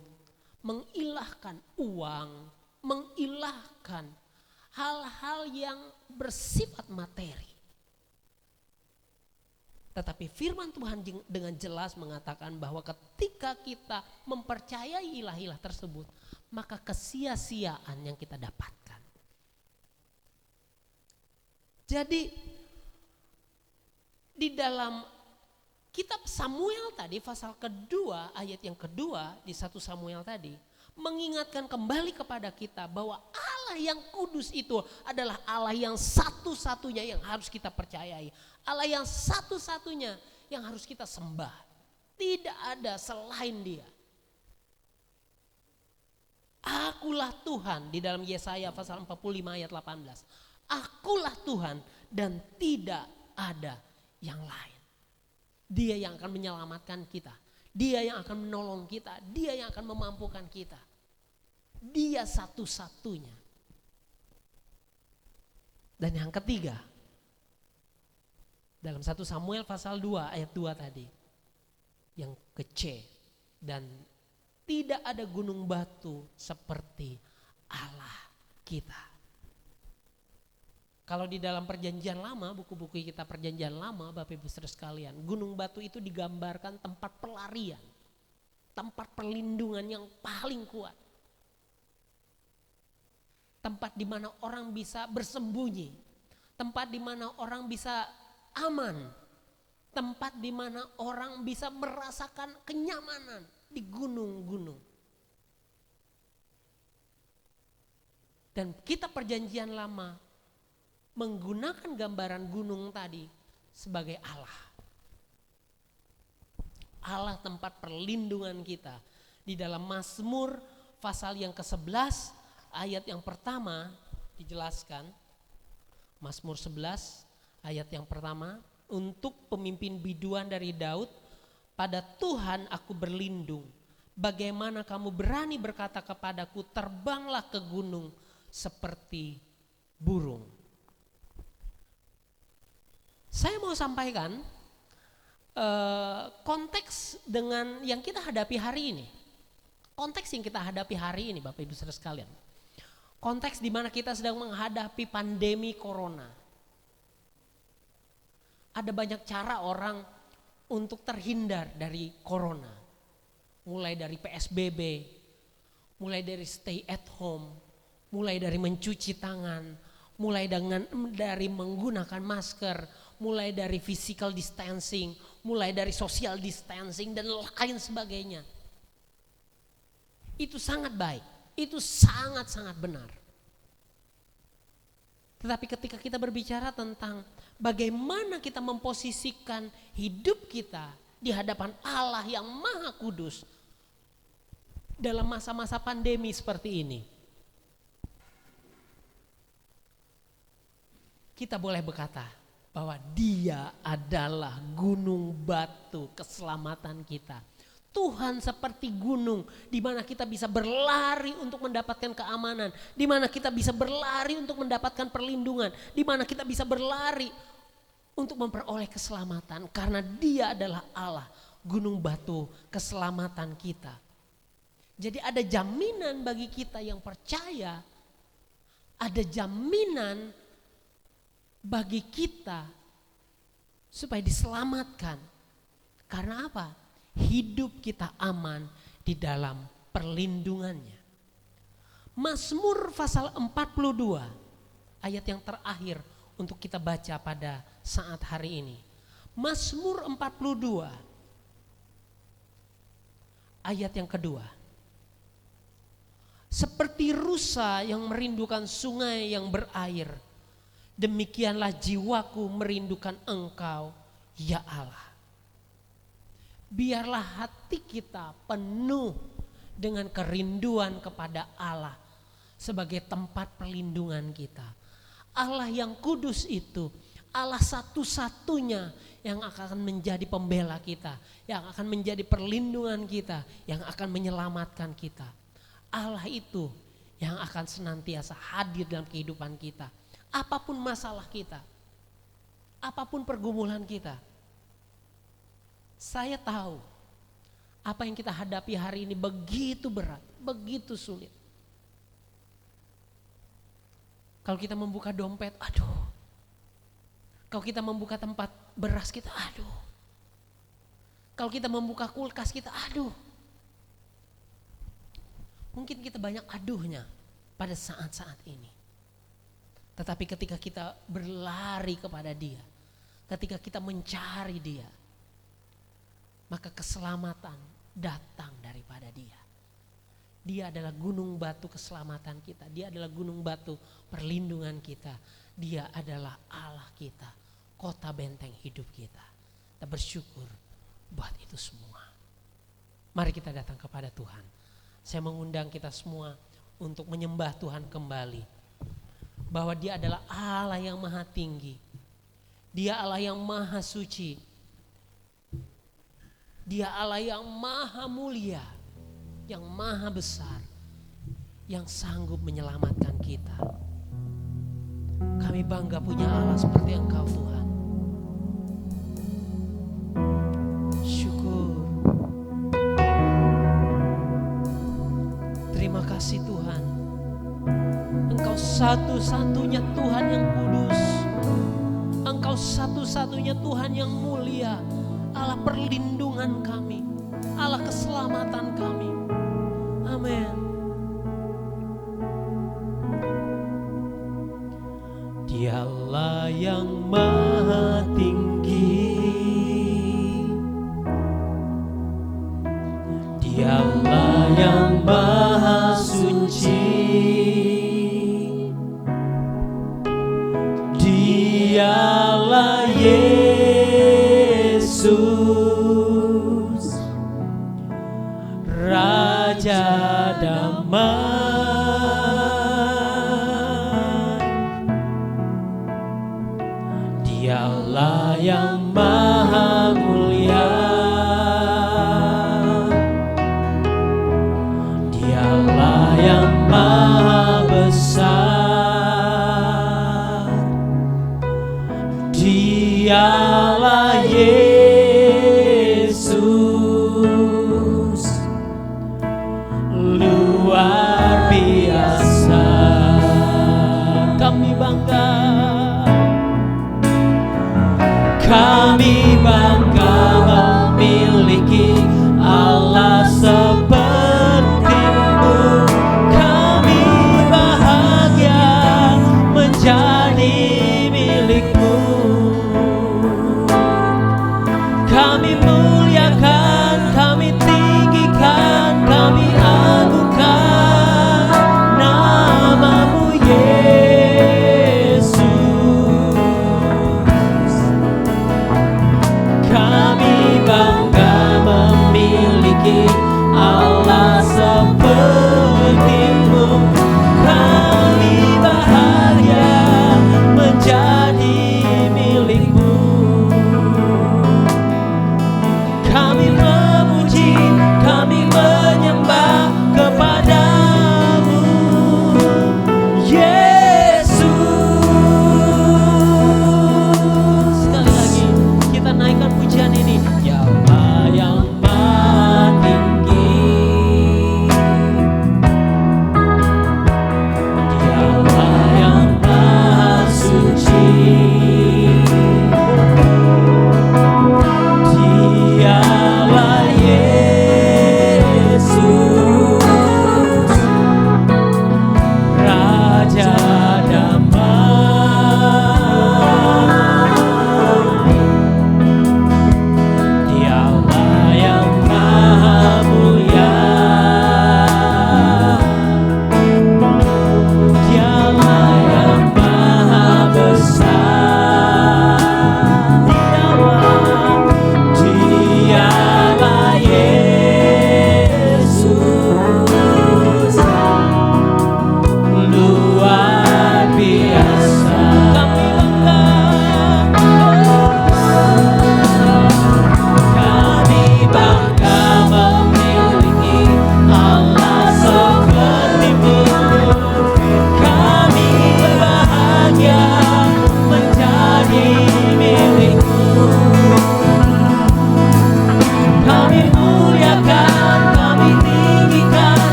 mengilahkan uang, mengilahkan hal-hal yang bersifat materi. Tetapi firman Tuhan dengan jelas mengatakan bahwa ketika kita mempercayai ilah-ilah tersebut, maka kesia-siaan yang kita dapatkan. Jadi di dalam kitab Samuel tadi pasal kedua ayat yang kedua di 1 Samuel tadi mengingatkan kembali kepada kita bahwa Allah yang kudus itu adalah Allah yang satu-satunya yang harus kita percayai. Allah yang satu-satunya yang harus kita sembah. Tidak ada selain Dia. Akulah Tuhan di dalam Yesaya pasal 45 ayat 18. Akulah Tuhan dan tidak ada yang lain. Dia yang akan menyelamatkan kita. Dia yang akan menolong kita. Dia yang akan memampukan kita. Dia satu-satunya. Dan yang ketiga, dalam 1 Samuel pasal 2 ayat 2 tadi. Yang ke-C. Dan tidak ada gunung batu seperti Allah kita. Kalau di dalam perjanjian lama, buku-buku kita perjanjian lama, Bapak Ibu Saudara sekalian, gunung batu itu digambarkan tempat pelarian, tempat perlindungan yang paling kuat. Tempat di mana orang bisa bersembunyi, tempat di mana orang bisa aman, tempat di mana orang bisa merasakan kenyamanan di gunung-gunung. Dan kitab perjanjian lama menggunakan gambaran gunung tadi sebagai Allah. Allah tempat perlindungan kita. Di dalam Mazmur pasal yang ke-11 ayat yang pertama dijelaskan. Mazmur 11 ayat yang pertama, untuk pemimpin biduan dari Daud, pada Tuhan aku berlindung. Bagaimana kamu berani berkata kepadaku, terbanglah ke gunung seperti burung. Saya mau sampaikan konteks dengan yang kita hadapi hari ini. Konteks yang kita hadapi hari ini Bapak Ibu Saudara sekalian. Konteks di mana kita sedang menghadapi pandemi corona. Ada banyak cara orang untuk terhindar dari corona. Mulai dari PSBB, mulai dari stay at home, mulai dari mencuci tangan, mulai dari menggunakan masker, mulai dari physical distancing, mulai dari social distancing dan lain sebagainya. Itu sangat baik, itu sangat-sangat benar. Tetapi ketika kita berbicara tentang bagaimana kita memposisikan hidup kita di hadapan Allah yang Maha Kudus dalam masa-masa pandemi seperti ini, kita boleh berkata bahwa Dia adalah gunung batu keselamatan kita. Tuhan seperti gunung di mana kita bisa berlari untuk mendapatkan keamanan, di mana kita bisa berlari untuk mendapatkan perlindungan, di mana kita bisa berlari untuk memperoleh keselamatan karena Dia adalah Allah gunung batu keselamatan kita. Jadi ada jaminan bagi kita yang percaya, ada jaminan bagi kita supaya diselamatkan. Karena apa? Hidup kita aman di dalam perlindungannya. Mazmur pasal 42 ayat yang terakhir untuk kita baca pada saat hari ini. Mazmur 42 ayat yang kedua. Seperti rusa yang merindukan sungai yang berair, demikianlah jiwaku merindukan Engkau, ya Allah. Biarlah hati kita penuh dengan kerinduan kepada Allah sebagai tempat perlindungan kita. Allah yang kudus itu, Allah satu-satunya yang akan menjadi pembela kita, yang akan menjadi perlindungan kita, yang akan menyelamatkan kita. Allah itu yang akan senantiasa hadir dalam kehidupan kita. Apapun masalah kita, apapun pergumulan kita. Saya tahu apa yang kita hadapi hari ini begitu berat, begitu sulit. Kalau kita membuka dompet, aduh. Kalau kita membuka tempat beras kita, aduh. Kalau kita membuka kulkas kita, aduh. Mungkin kita banyak aduhnya pada saat-saat ini. Tetapi ketika kita berlari kepada Dia, ketika kita mencari Dia, maka keselamatan datang daripada Dia. Dia adalah gunung batu keselamatan kita. Dia adalah gunung batu perlindungan kita. Dia adalah Allah kita, kota benteng hidup kita. Kita bersyukur buat itu semua. Mari kita datang kepada Tuhan. Saya mengundang kita semua untuk menyembah Tuhan kembali. Bahwa Dia adalah Allah yang maha tinggi. Dia Allah yang maha suci. Dia Allah yang maha mulia, yang maha besar, yang sanggup menyelamatkan kita. Kami bangga punya Allah seperti Engkau Tuhan. Syukur. Terima kasih Tuhan. Engkau satu-satunya Tuhan yang kudus. Engkau satu-satunya Tuhan yang mulia. Allah perlindungan kami, Allah keselamatan kami. Amin. Dialah yang maha tinggi, Dialah yang maha suci, Dialah Yesus, Raja damai. Dialah yang maha mulia, Dialah yang maha besar, Dialah Yesus, luar biasa. Kami bangga, kami bangga memiliki Allah seperti-Mu. Kami bahagia menjadi milik-Mu. Kami muliakan, kami tinggikan, kami agungkan nama-Mu Yesus. Kami bangga memiliki Allah seperti-Mu. Kami bahagia menjadi milik-Mu. Kami memuji, kami menyembah kepada-Mu Yesus. Sekali lagi kita naikkan pujian ini. Dialah yang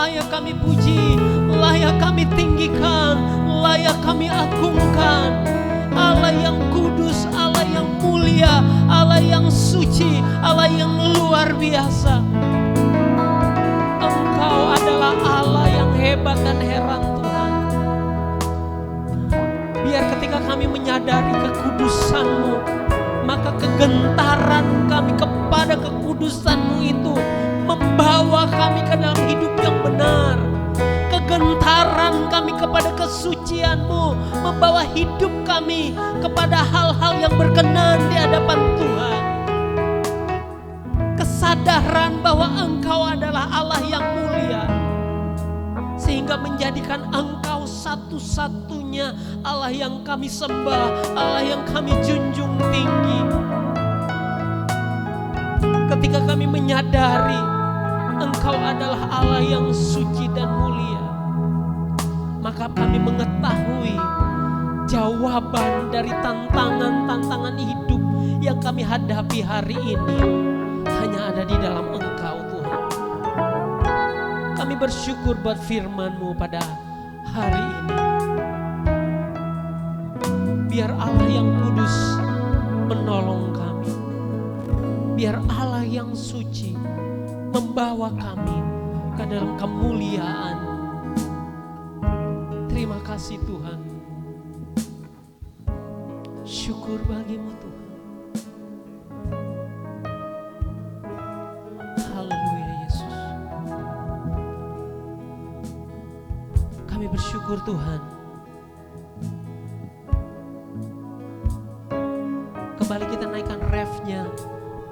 layak kami puji, layak kami tinggikan, layak kami agungkan. Allah yang kudus, Allah yang mulia, Allah yang suci, Allah yang luar biasa. Engkau adalah Allah yang hebat dan heran Tuhan. Biar ketika kami menyadari kekudusan-Mu, maka kegentaran kami kepada kekudusan-Mu itu membawa kami ke dalam hidup yang benar. Kegentaran kami kepada kesucian-Mu membawa hidup kami kepada hal-hal yang berkenan di hadapan Tuhan. Kesadaran bahwa Engkau adalah Allah yang mulia, sehingga menjadikan Engkau satu-satunya Allah yang kami sembah, Allah yang kami junjung tinggi. Ketika kami menyadari Engkau adalah Allah yang suci dan mulia, maka kami mengetahui jawaban dari tantangan-tantangan hidup yang kami hadapi hari ini hanya ada di dalam Engkau Tuhan. Kami bersyukur buat firman-Mu pada hari ini. Biar Allah yang kudus menolong kami. Biar Allah yang suci membawa kami ke dalam kemuliaan. Terima kasih Tuhan. Syukur bagi-Mu Tuhan. Haleluya Yesus. Kami bersyukur Tuhan. Kembali kita naikkan refnya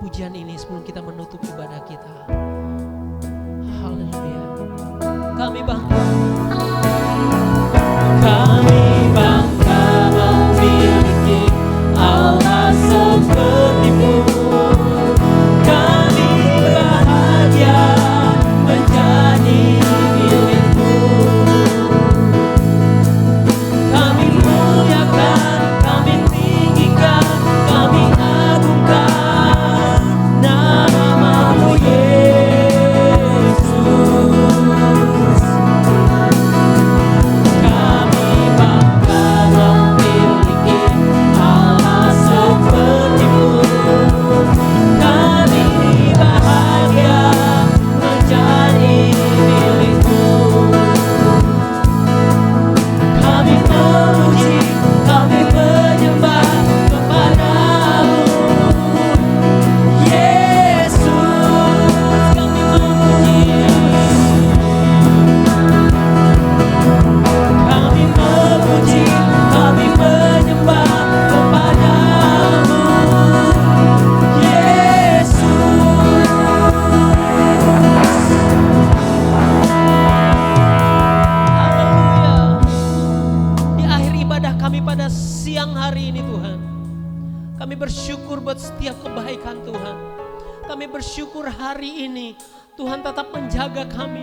pujian ini sebelum kita menutup ibadah kita. Haleluya. Kami bangga. Kami bangga memiliki Allah seperti-Mu. Kami bahagia menjadi milik-Mu. Kami muliakan, kami tinggikan, kami agungkan nama-Mu Yesus. Kami bangga memiliki Allah seperti-Mu. Kami bahagia menjadi milik-Mu. Kami memuji, kami menyembah kepada-Mu Yesus. Kami memuji, kami memuji, kami menyembah kepada-Mu Yesus. Haleluya. Di akhir ibadah kami pada siang hari ini Tuhan, kami bersyukur buat setiap kebaikan Tuhan. Kami bersyukur hari ini Tuhan tetap menjaga kami.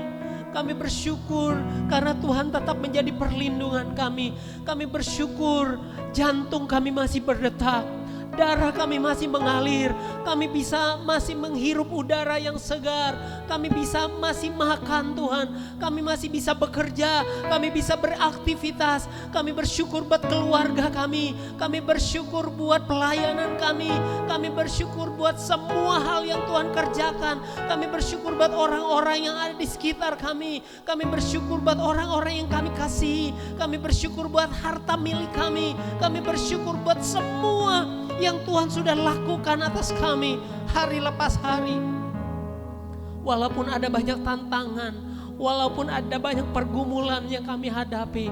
Kami bersyukur karena Tuhan tetap menjadi perlindungan kami. Kami bersyukur jantung kami masih berdetak, darah kami masih mengalir, kami bisa masih menghirup udara yang segar, kami bisa masih makan Tuhan, kami masih bisa bekerja, kami bisa beraktivitas. Kami bersyukur buat keluarga kami bersyukur buat pelayanan kami bersyukur buat semua hal yang Tuhan kerjakan. Kami bersyukur buat orang-orang yang ada di sekitar kami bersyukur buat orang-orang yang kami kasihi, kami bersyukur buat harta milik kami bersyukur buat semua yang Tuhan sudah lakukan atas kami hari lepas hari. Walaupun ada banyak tantangan, walaupun ada banyak pergumulan yang kami hadapi,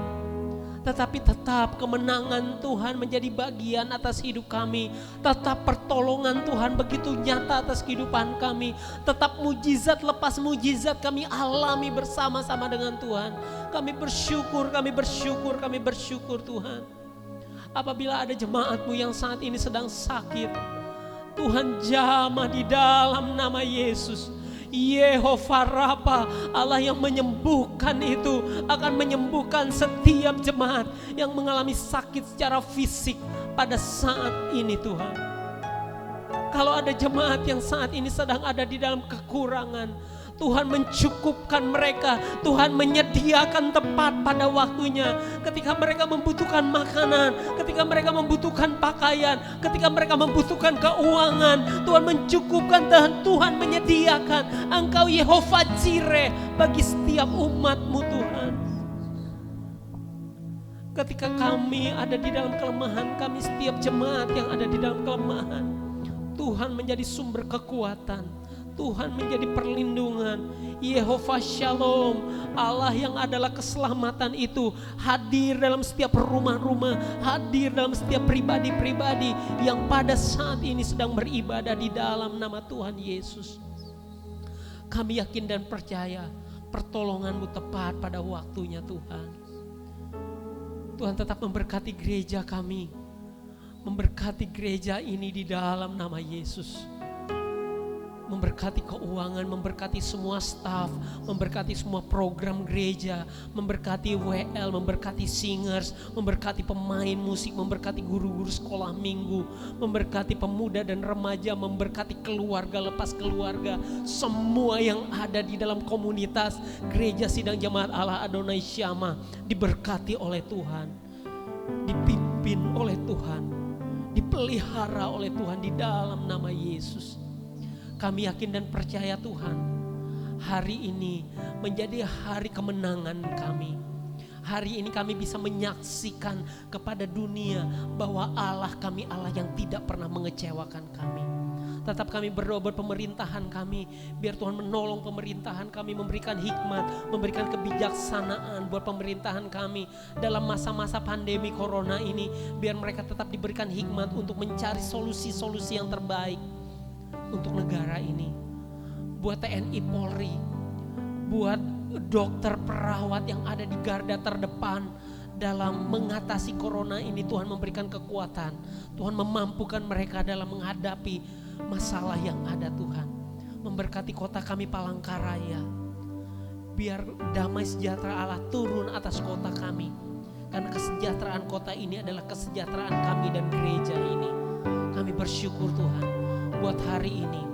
tetapi tetap kemenangan Tuhan menjadi bagian atas hidup kami. Tetap pertolongan Tuhan begitu nyata atas kehidupan kami. Tetap mujizat lepas mujizat kami alami bersama-sama dengan Tuhan. Kami bersyukur Tuhan. Apabila ada jemaat-Mu yang saat ini sedang sakit, Tuhan jamah di dalam nama Yesus. Yehova Rafa, Allah yang menyembuhkan itu akan menyembuhkan setiap jemaat yang mengalami sakit secara fisik pada saat ini Tuhan. Kalau ada jemaat yang saat ini sedang ada di dalam kekurangan, Tuhan mencukupkan mereka. Tuhan menyediakan tepat pada waktunya. Ketika mereka membutuhkan makanan, ketika mereka membutuhkan pakaian, ketika mereka membutuhkan keuangan, Tuhan mencukupkan dan Tuhan menyediakan. Engkau Yehova Jireh bagi setiap umat-Mu Tuhan. Ketika kami ada di dalam kelemahan, kami setiap jemaat yang ada di dalam kelemahan, Tuhan menjadi sumber kekuatan, Tuhan menjadi perlindungan. Yehova Shalom, Allah yang adalah keselamatan itu hadir dalam setiap rumah-rumah, hadir dalam setiap pribadi-pribadi yang pada saat ini sedang beribadah di dalam nama Tuhan Yesus. Kami yakin dan percaya pertolongan-Mu tepat pada waktunya Tuhan. Tuhan tetap memberkati gereja kami, memberkati gereja ini di dalam nama Yesus. Memberkati keuangan, memberkati semua staf, memberkati semua program gereja, memberkati WL, memberkati singers, memberkati pemain musik, memberkati guru-guru sekolah minggu, memberkati pemuda dan remaja, memberkati keluarga lepas keluarga, semua yang ada di dalam komunitas Gereja Sidang Jemaat Allah Adonai Syama diberkati oleh Tuhan, dipimpin oleh Tuhan, dipelihara oleh Tuhan di dalam nama Yesus. Kami yakin dan percaya Tuhan, hari ini menjadi hari kemenangan kami. Hari ini kami bisa menyaksikan kepada dunia bahwa Allah kami Allah yang tidak pernah mengecewakan kami. Tetap kami berdoa buat pemerintahan kami, biar Tuhan menolong pemerintahan kami, memberikan hikmat, memberikan kebijaksanaan buat pemerintahan kami dalam masa-masa pandemi corona ini. Biar mereka tetap diberikan hikmat untuk mencari solusi-solusi yang terbaik untuk negara ini. Buat TNI Polri, buat dokter perawat yang ada di garda terdepan dalam mengatasi corona ini, Tuhan memberikan kekuatan, Tuhan memampukan mereka dalam menghadapi masalah yang ada. Tuhan memberkati kota kami Palangkaraya, biar damai sejahtera Allah turun atas kota kami, karena kesejahteraan kota ini adalah kesejahteraan kami dan gereja ini. Kami bersyukur Tuhan buat hari ini,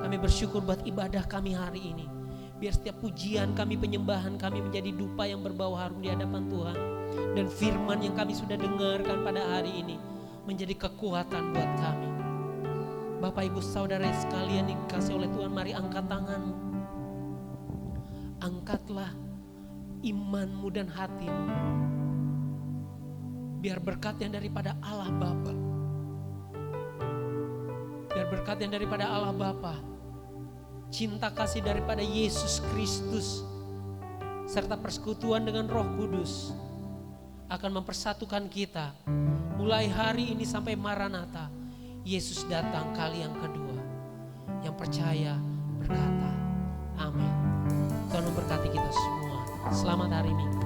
kami bersyukur buat ibadah kami hari ini. Biar setiap pujian kami, penyembahan kami menjadi dupa yang berbau harum di hadapan Tuhan. Dan firman yang kami sudah dengarkan pada hari ini menjadi kekuatan buat kami. Bapak Ibu Saudara sekalian dikasih oleh Tuhan, mari angkat tanganmu. Angkatlah imanmu dan hatimu. Biar berkat yang daripada Allah Bapa, biar berkat yang daripada Allah Bapa, cinta kasih daripada Yesus Kristus, serta persekutuan dengan Roh Kudus akan mempersatukan kita mulai hari ini sampai Maranatha, Yesus datang kali yang kedua. Yang percaya berkata amin. Tuhan memberkati kita semua. Selamat hari Minggu.